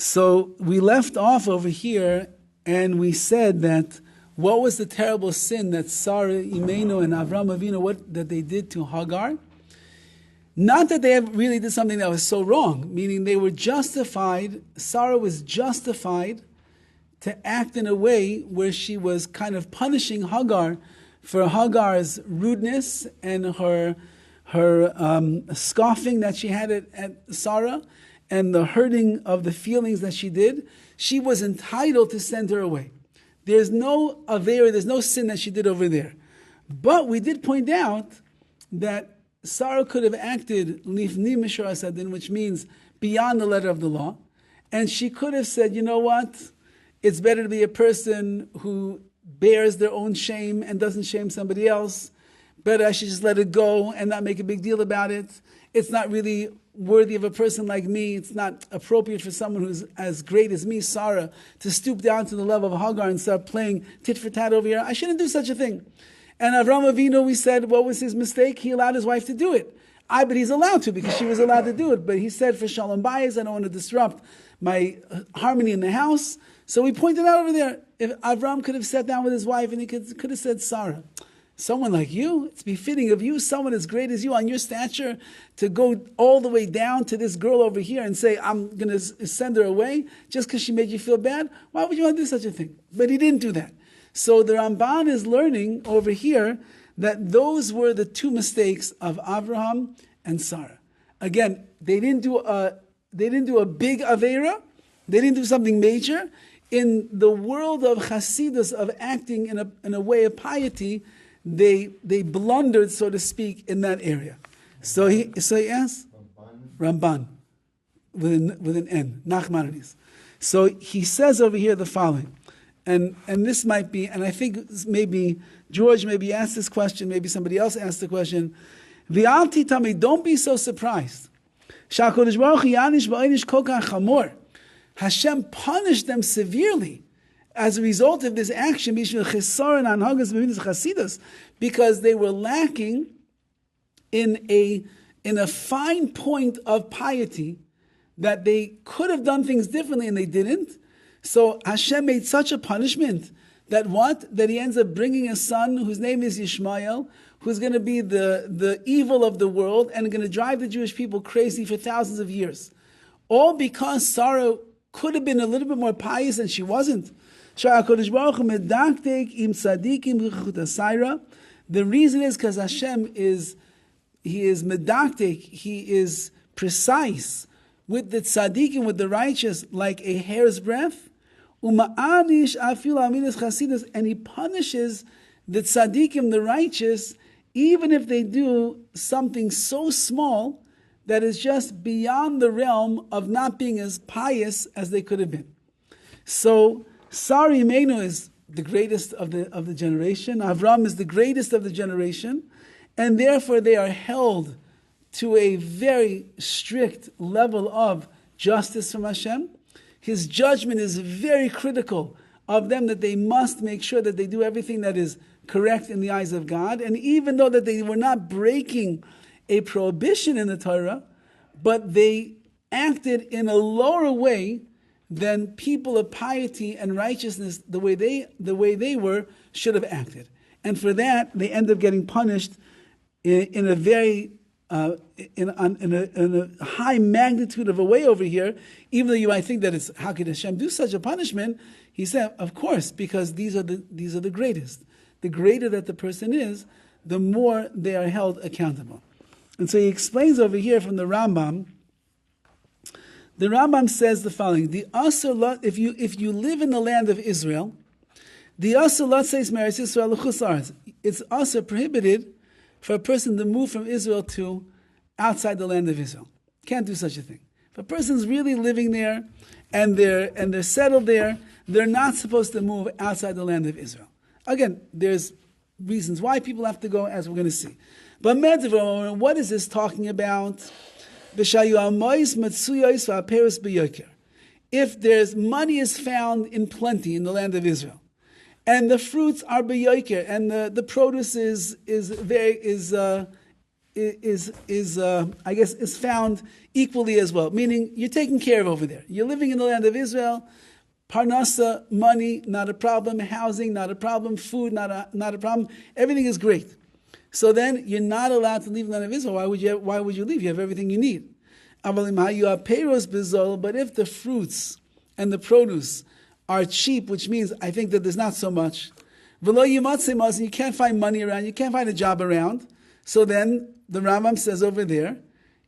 So we left off over here, and we said that what was the terrible sin that Sarah Imenu and Avram Avinu, that they did to Hagar? Not that they really did something that was so wrong, meaning they were justified, Sarah was justified to act in a way where she was kind of punishing Hagar for Hagar's rudeness and her scoffing that she had at Sarah and the hurting of the feelings that she did. She was entitled to send her away. There's no avera, there's no sin that she did over there. But we did point out that Sarah could have acted lifni mishra asadin, which means beyond the letter of the law, and she could have said, you know what, it's better to be a person who bears their own shame and doesn't shame somebody else. Better I should just let it go and not make a big deal about it. It's not really worthy of a person like me. It's not appropriate for someone who's as great as me, Sarah, to stoop down to the level of Hagar and start playing tit for tat over here. I shouldn't do such a thing. And Avram Avinu, we said, what was his mistake? He allowed his wife to do it. But he's allowed to because she was allowed to do it. But he said, for Shalom Bayis, I don't want to disrupt my harmony in the house. So we pointed out over there, if Avram could have sat down with his wife and he could have said, Sarah, someone like you, it's befitting of you, someone as great as you on your stature, to go all the way down to this girl over here and say, I'm going to send her away just because she made you feel bad? Why would you want to do such a thing? But he didn't do that. So the Ramban is learning over here that those were the two mistakes of Abraham and Sarah. Again, they didn't do a big avera. They didn't do something major. In the world of Hasidus, of acting in a way of piety, they blundered, so to speak, in that area. So he asked Ramban with an N, Nachmanides. So he says over here the following. And this might be, and I think maybe George maybe asked this question, maybe somebody else asked the question. V'alti tami, don't be so surprised. Sha'kodesh Baruch Hu yanish ba'inish kol kach chamor. Hashem punished them severely as a result of this action because they were lacking in a fine point of piety that they could have done things differently and they didn't. So Hashem made such a punishment that he ends up bringing a son whose name is Yishmael, who's going to be the evil of the world and going to drive the Jewish people crazy for thousands of years. All because Sarah could have been a little bit more pious and she wasn't. The reason is because Hashem is medaktik, he is precise with the tzaddikim, with the righteous, like a hair's breadth. And he punishes the tzaddikim, the righteous, even if they do something so small that is just beyond the realm of not being as pious as they could have been. So Sarah Imenu is the greatest of the generation. Avram is the greatest of the generation, and therefore they are held to a very strict level of justice from Hashem. His judgment is very critical of them, that they must make sure that they do everything that is correct in the eyes of God. And even though that they were not breaking a prohibition in the Torah, but they acted in a lower way than people of piety and righteousness, the way they were, should have acted. And for that, they end up getting punished in a very in a high magnitude of a way over here. Even though you might think that it's, how could Hashem do such a punishment? He said, of course, because these are the greatest. The greater that the person is, the more they are held accountable. And so he explains over here from the Rambam. The Rambam says the following: the asur lot, if you live in the land of Israel, the asur lot says meretz Yisrael l'chutz la'aretz. It's also prohibited for a person to move from Israel to outside the land of Israel. Can't do such a thing. If a person's really living there and they're settled there, they're not supposed to move outside the land of Israel. Again, there's reasons why people have to go, as we're going to see. But what is this talking about? If there's money is found in plenty in the land of Israel, and the fruits are beyoker, and the produce is I guess is found equally as well. Meaning you're taken care of over there. You're living in the land of Israel. Parnasa, money, not a problem. Housing, not a problem. Food, not a problem. Everything is great. So then you're not allowed to leave the land of Israel. Why would you leave? You have everything you need. But if the fruits and the produce are cheap, which means I think that there's not so much, you can't find money around, you can't find a job around, so then the Rambam says over there,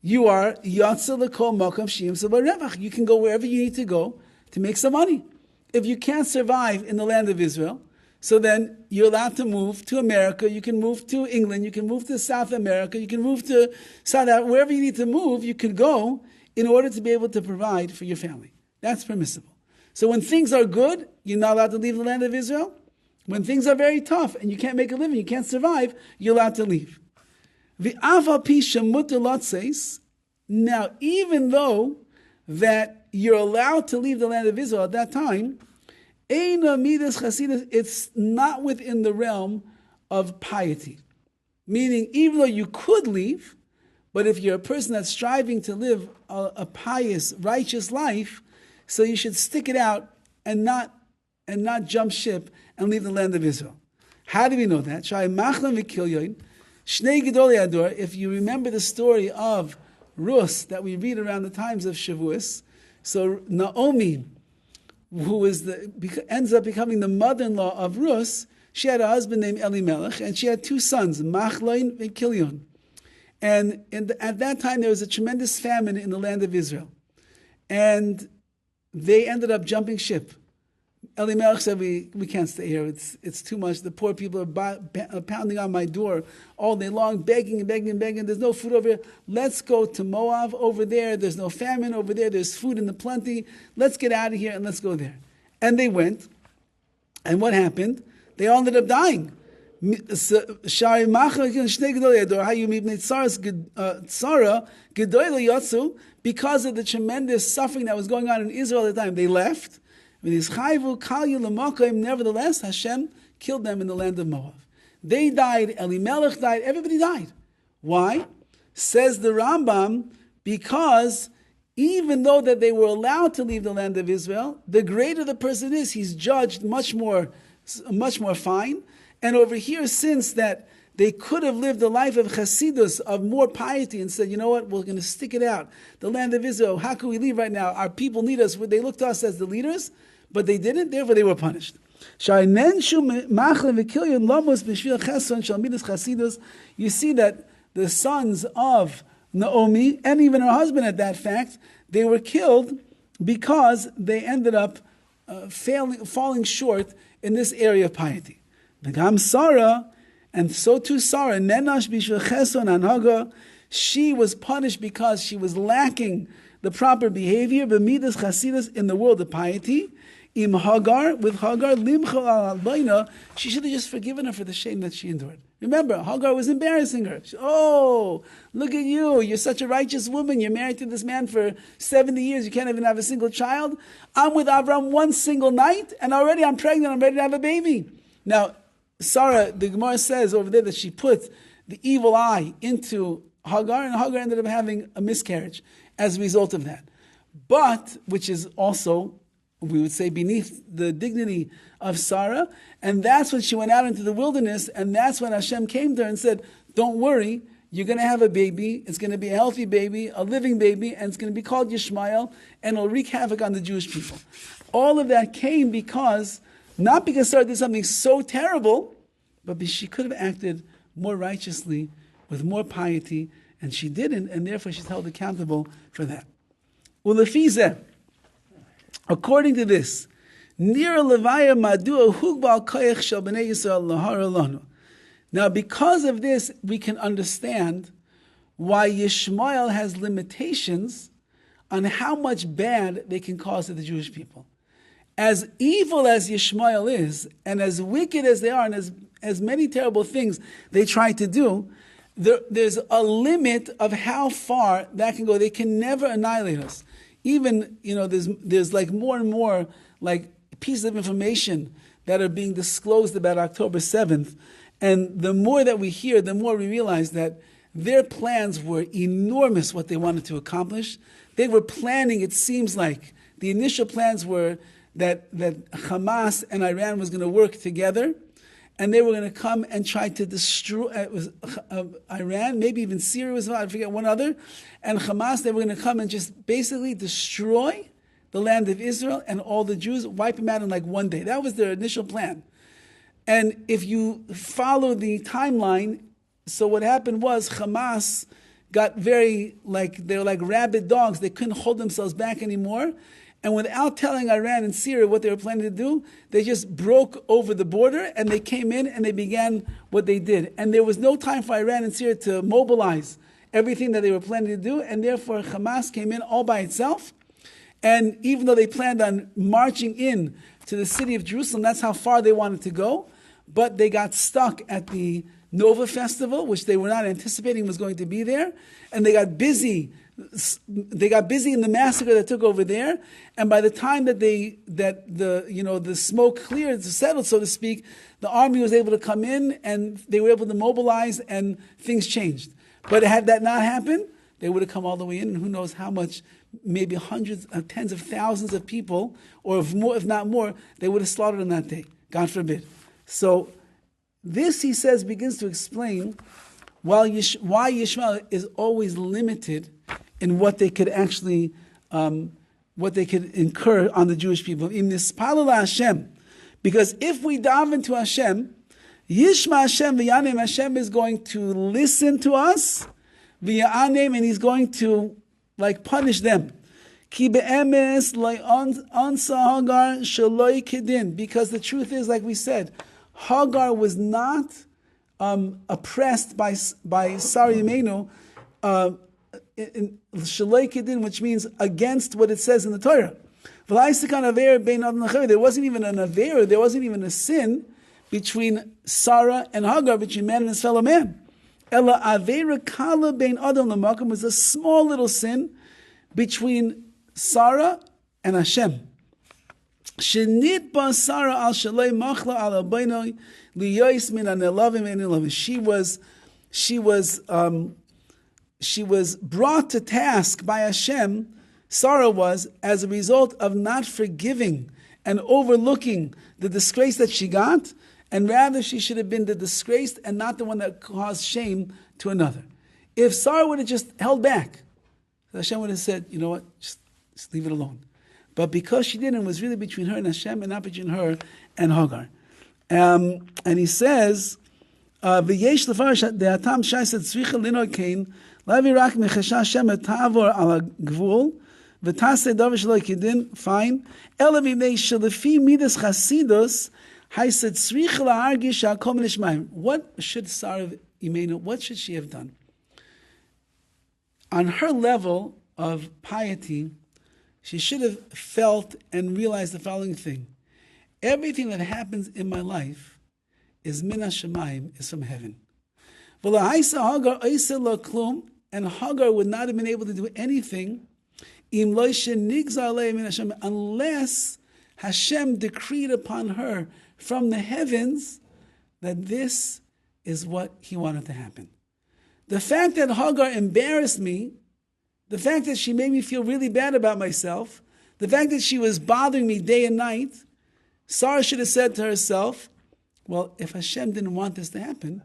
you are yatsa l'kol makam shiyim revach. You can go wherever you need to go to make some money. If you can't survive in the land of Israel, so then you're allowed to move to America, you can move to England, you can move to South America, you can move to South Africa, wherever you need to move, you can go in order to be able to provide for your family. That's permissible. So when things are good, you're not allowed to leave the land of Israel. When things are very tough and you can't make a living, you can't survive, you're allowed to leave. Now, even though that you're allowed to leave the land of Israel at that time, it's not within the realm of piety. Meaning, even though you could leave, but if you're a person that's striving to live a pious, righteous life, so you should stick it out and not jump ship and leave the land of Israel. How do we know that? If you remember the story of Rus that we read around the times of Shavuos, so Naomi, who ends up becoming the mother-in-law of Rus, she had a husband named Elimelech, and she had two sons, Machlon and Kilion. And at that time, there was a tremendous famine in the land of Israel. And they ended up jumping ship. Elimelech said, we can't stay here. It's too much. The poor people are pounding on my door all day long, begging and begging and begging. There's no food over here. Let's go to Moab over there. There's no famine over there. There's food in the plenty. Let's get out of here and let's go there. And they went. And what happened? They all ended up dying. Because of the tremendous suffering that was going on in Israel at the time, they left. Nevertheless, Hashem killed them in the land of Moab. They died, Elimelech died, everybody died. Why? Says the Rambam, because even though that they were allowed to leave the land of Israel, the greater the person is, he's judged much more fine. And over here, since that they could have lived a life of chassidus, of more piety, and said, you know what, we're going to stick it out. The land of Israel, how can we leave right now? Our people need us. They look to us as the leaders, but they didn't, therefore they were punished. You see that the sons of Naomi, and even her husband at that fact, they were killed because they ended up falling short in this area of piety. V'gam Sarah, and so too Sarah, nenash b'shvil cheson anhaga, she was punished because she was lacking the proper behavior, b'midas chasidus, in the world of piety. Im Hagar, with Hagar, limchol al albayna, she should have just forgiven her for the shame that she endured. Remember, Hagar was embarrassing her. Oh, look at you, you're such a righteous woman, you're married to this man for 70 years, you can't even have a single child. I'm with Avram one single night, and already I'm pregnant, I'm ready to have a baby. Now, Sarah, the Gemara says over there that she put the evil eye into Hagar, and Hagar ended up having a miscarriage as a result of that. But, which is also, we would say, beneath the dignity of Sarah, and that's when she went out into the wilderness, and that's when Hashem came to her and said, don't worry, you're going to have a baby, it's going to be a healthy baby, a living baby, and it's going to be called Yishmael, and it'll wreak havoc on the Jewish people. All of that came because, not because Sarah did something so terrible, but because she could have acted more righteously, with more piety, and she didn't, and therefore she's held accountable for that. Ulefizeh, according to this, Nir Levaya Madua Hugbal Koyach Shel Bnei Yisrael Lahara Lanu. Now, because of this, we can understand why Yishmael has limitations on how much bad they can cause to the Jewish people. As evil as Yishmael is, and as wicked as they are, and as many terrible things they try to do, there's a limit of how far that can go. They can never annihilate us. Even, there's like more and more like pieces of information that are being disclosed about October 7th. And the more that we hear, the more we realize that their plans were enormous, what they wanted to accomplish. They were planning, it seems like, the initial plans were that Hamas and Iran was going to work together, and they were going to come and try to destroy Iran, maybe even Syria was, I forget one other, and Hamas, they were going to come and just basically destroy the land of Israel and all the Jews, wipe them out in like one day. That was their initial plan. And if you follow the timeline, so what happened was Hamas got very, they're like rabid dogs. They couldn't hold themselves back anymore. And without telling Iran and Syria what they were planning to do, they just broke over the border and they came in and they began what they did. And there was no time for Iran and Syria to mobilize everything that they were planning to do. And therefore Hamas came in all by itself. And even though they planned on marching in to the city of Jerusalem, that's how far they wanted to go. But they got stuck at the Nova Festival, which they were not anticipating was going to be there. And they got busy in the massacre that took over there. And by the time that the smoke cleared, settled, so to speak, the army was able to come in and they were able to mobilize and things changed. But had that not happened, they would have come all the way in, and who knows how much, maybe hundreds, tens of thousands of people, or if not more, they would have slaughtered on that day. God forbid. So this, he says, begins to explain why Yishmael is always limited in what they could actually, what they could incur on the Jewish people. In this Palala Hashem, because if we dive into Hashem, Yishma Hashem v'yanem, Hashem is going to listen to us, v'yanem, and he's going to punish them. Ki be'emes ansa Hagar shaloi kedin, because the truth is, like we said, Hagar was not oppressed by Sarah Yemenu, shaloi kedin, which means against what it says in the Torah. There wasn't even an avera, there wasn't even a sin between Sarah and Hagar, between man and his fellow man. Ella avera kala bein adam l'makom, was a small little sin between Sarah and Hashem. Shenitba Sarah al shalei machla al abayno liyois min anelavim and elavim. She was brought to task by Hashem. Sarah was, as a result of not forgiving and overlooking the disgrace that she got, and rather she should have been the disgraced and not the one that caused shame to another. If Sarah would have just held back, Hashem would have said, you know what, just leave it alone. But because she didn't, it was really between her and Hashem and not between her and Hagar. And he says, V'yesh l'farish de'atam shayset tzricha lino kain lavi rak mechasha Hashem etavor ala gvul v'tasei davar shelo kedin, fine. Ela v'nei shelefi midas chasidus hayset tzricha la'argish ha'kol min ishmayim. What should Sarah Imenu, what should she have done? On her level of piety, she should have felt and realized the following thing. Everything that happens in my life is min hashamayim, is from heaven. And Hagar would not have been able to do anything unless Hashem decreed upon her from the heavens that this is what he wanted to happen. The fact that Hagar embarrassed me, the fact that she made me feel really bad about myself, the fact that she was bothering me day and night, Sarah should have said to herself, well, if Hashem didn't want this to happen,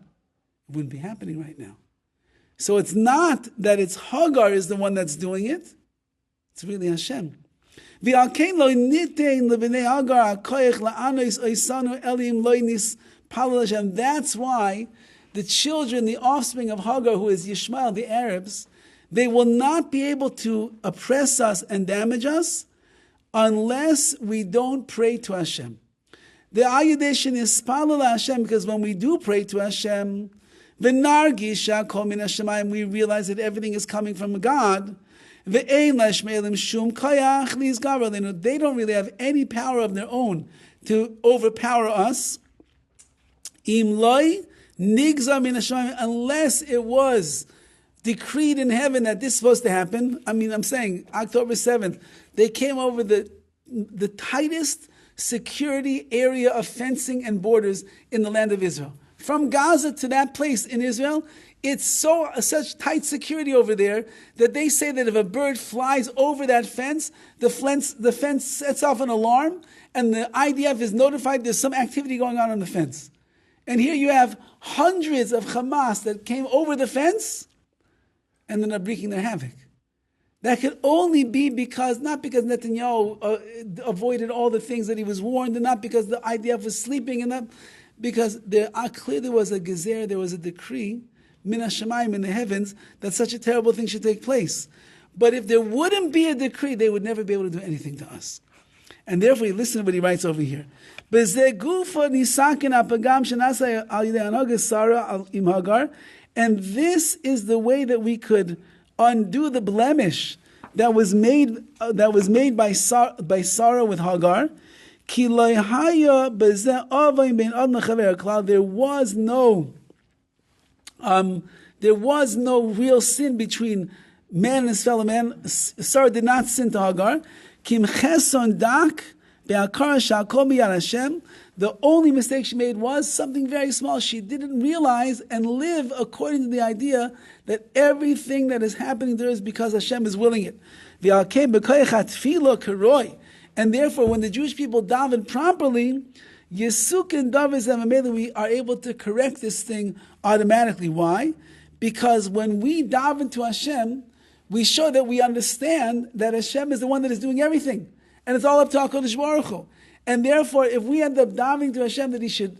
it wouldn't be happening right now. So it's not that it's Hagar is the one that's doing it, it's really Hashem. That's why the children, the offspring of Hagar, who is Yishmael, the Arabs, they will not be able to oppress us and damage us unless we don't pray to Hashem. The ayudation is spalal Hashem, because when we do pray to Hashem, we realize that everything is coming from God. They don't really have any power of their own to overpower us. Unless it was decreed in heaven that this is supposed to happen. I mean, I'm saying October 7th, they came over the tightest security area of fencing and borders in the land of Israel. From Gaza to that place in Israel It's such tight security over there that they say that if a bird flies over that fence, the fence sets off an alarm, and the IDF is notified there's some activity going on the fence. And here you have hundreds of Hamas that came over the fence and then are wreaking their havoc. That could only be not because Netanyahu avoided all the things that he was warned, and not because the IDF was sleeping, and not because there clearly was a gezer, there was a decree, min hashamayim, in the heavens, that such a terrible thing should take place. But if there wouldn't be a decree, they would never be able to do anything to us. And therefore, listen to what he writes over here. And this is the way that we could undo the blemish that was made by Sarah with Hagar. There was no real sin between man and his fellow man. Sarah did not sin to Hagar. The only mistake she made was something very small. She didn't realize and live according to the idea that everything that is happening there is because Hashem is willing it. And therefore, when the Jewish people daven properly, Yesuk and Dovid, we are able to correct this thing automatically. Why? Because when we daven to Hashem, we show that we understand that Hashem is the one that is doing everything. And it's all up to HaKadosh Baruch Hu. And therefore, if we end up davening to Hashem that He should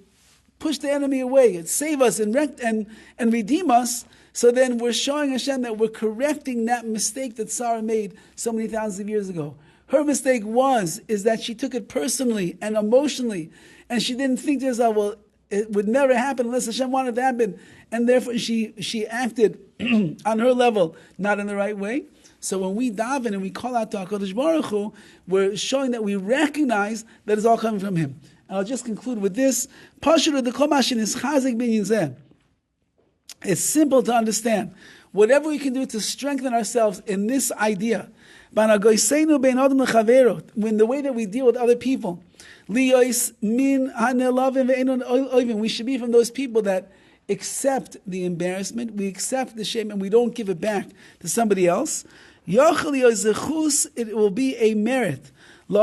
push the enemy away and save us and redeem us, so then we're showing Hashem that we're correcting that mistake that Sarah made so many thousands of years ago. Her mistake is that she took it personally and emotionally, and she didn't think to herself, well, it would never happen unless Hashem wanted it to happen, and therefore she acted on her level not in the right way. So when we daven and we call out to HaKadosh Baruch Hu, we're showing that we recognize that it's all coming from Him. And I'll just conclude with this. It's simple to understand. Whatever we can do to strengthen ourselves in this idea, when the way that we deal with other people, we should be from those people that accept the embarrassment, we accept the shame, and we don't give it back to somebody else. It will be a merit. It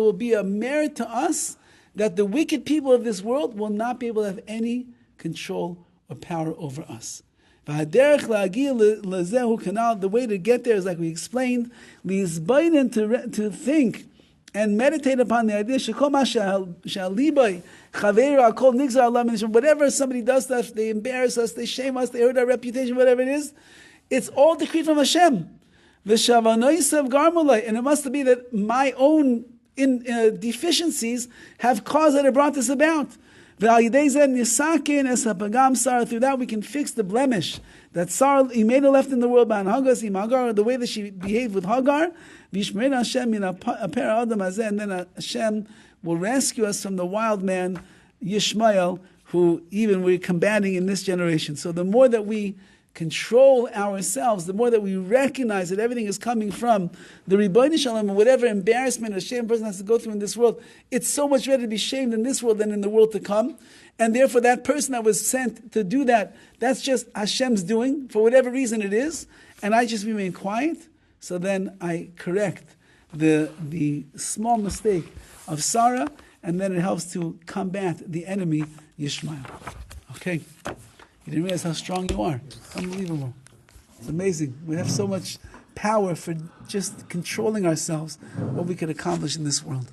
will be a merit to us that the wicked people of this world will not be able to have any control or power over us. The way to get there is like we explained, to think and meditate upon the idea, whatever somebody does to us, they embarrass us, they shame us, they hurt our reputation, whatever it is, it's all decreed from Hashem. And it must be that my own deficiencies have caused that it brought this about. Through that we can fix the blemish that Sarah Imenu left in the world by Hagar, the way that she behaved with Hagar. And then Hashem will rescue us from the wild man Yishmael, who even we're combating in this generation. So the more that we control ourselves, the more that we recognize that everything is coming from the Ribono Shel Olam, and whatever embarrassment or shame a person has to go through in this world, it's so much better to be shamed in this world than in the world to come. And therefore that person that was sent to do that, that's just Hashem's doing, for whatever reason it is, and I just remain quiet, so then I correct the small mistake of Sarah, and then it helps to combat the enemy, Yishmael. Okay? You didn't realize how strong you are. Unbelievable. It's amazing. We have so much power for just controlling ourselves, what we could accomplish in this world.